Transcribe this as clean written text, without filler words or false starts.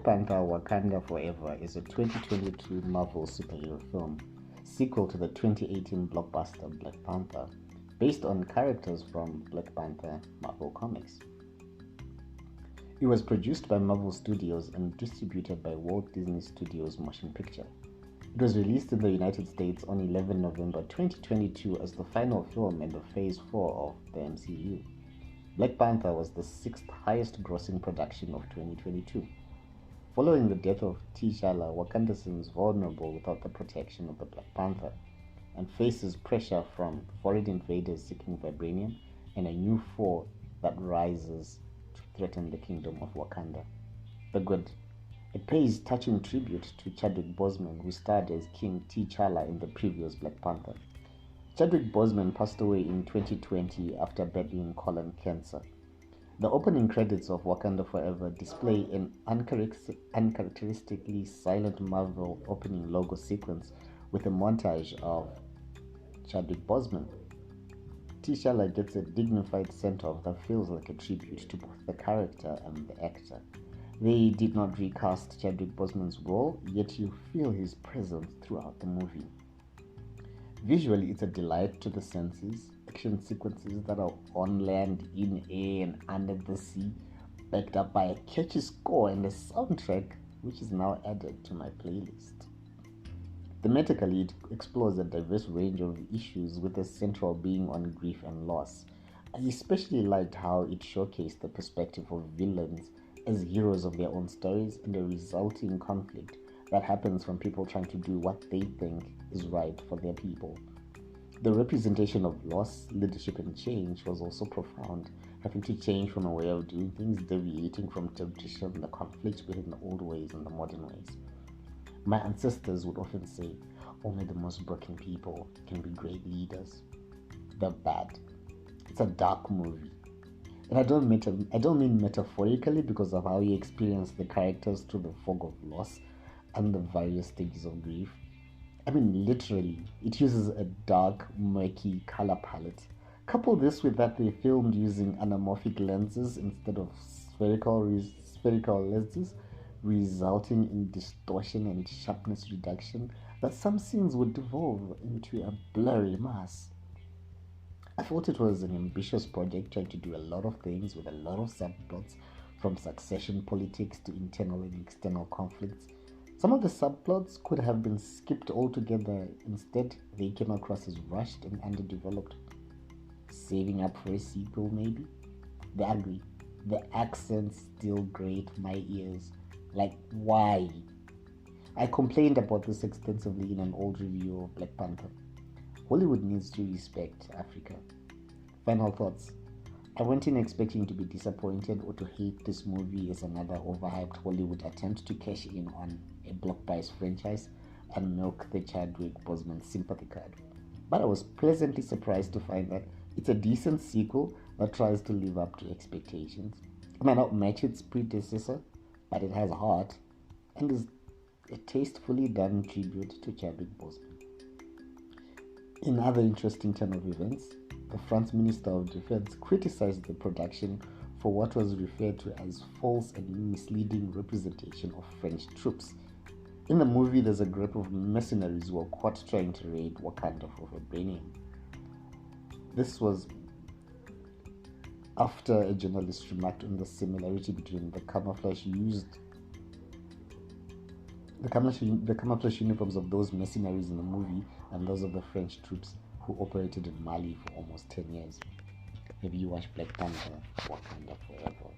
Black Panther Wakanda Forever is a 2022 Marvel superhero film, sequel to the 2018 blockbuster Black Panther, based on characters from Black Panther Marvel Comics. It was produced by Marvel Studios and distributed by Walt Disney Studios Motion Picture. It was released in the United States on 11 November 2022 as the final film in the Phase 4 of the MCU. Black Panther was the sixth highest grossing production of 2022. Following the death of T'Challa, Wakanda seems vulnerable without the protection of the Black Panther and faces pressure from foreign invaders seeking vibranium and a new foe that rises to threaten the kingdom of Wakanda. The Good. It pays touching tribute to Chadwick Boseman, who starred as King T'Challa in the previous Black Panther. Chadwick Boseman passed away in 2020 after battling colon cancer. The opening credits of Wakanda Forever display an uncharacteristically silent Marvel opening logo sequence with a montage of Chadwick Boseman. T'Challa gets a dignified send-off that feels like a tribute to both the character and the actor. They did not recast Chadwick Boseman's role, yet you feel his presence throughout the movie. Visually, it's a delight to the senses. Action sequences that are on land, in air, and under the sea, backed up by a catchy score and a soundtrack, which is now added to my playlist. Thematically, it explores a diverse range of issues, with the central being on grief and loss. I especially liked how it showcased the perspective of villains as heroes of their own stories and the resulting conflict that happens from people trying to do what they think is right for their people. The representation of loss, leadership, and change was also profound, having to change from a way of doing things, deviating from tradition, the conflict between the old ways and the modern ways. My ancestors would often say, only the most broken people can be great leaders. They're bad. It's a dark movie. And I don't mean metaphorically, because of how you experience the characters through the fog of loss and the various stages of grief. I mean literally, it uses a dark, murky color palette. Couple this with that they filmed using anamorphic lenses instead of spherical lenses, resulting in distortion and sharpness reduction, that some scenes would devolve into a blurry mass. I thought it was an ambitious project trying to do a lot of things with a lot of subplots, from succession politics to internal and external conflicts. Some of the subplots could have been skipped altogether. Instead, they came across as rushed and underdeveloped. Saving up for a sequel, maybe? The ugly. The accents still grate my ears. Like, why? I complained about this extensively in an old review of Black Panther. Hollywood needs to respect Africa. Final thoughts. I went in expecting to be disappointed or to hate this movie as another overhyped Hollywood attempt to cash in on a blockbuster franchise and milk the Chadwick Boseman sympathy card. But I was pleasantly surprised to find that it's a decent sequel that tries to live up to expectations. It might not match its predecessor, but it has heart and is a tastefully done tribute to Chadwick Boseman. In other interesting turn of events, the French Minister of Defense criticized the production for what was referred to as false and misleading representation of French troops. In the movie, there's a group of mercenaries who are caught trying to raid Wakanda for vibranium. This was after a journalist remarked on the similarity between the camouflage uniforms of those mercenaries in the movie and those of the French troops who operated in Mali for almost 10 years. Have you watched Black Panther Wakanda Forever?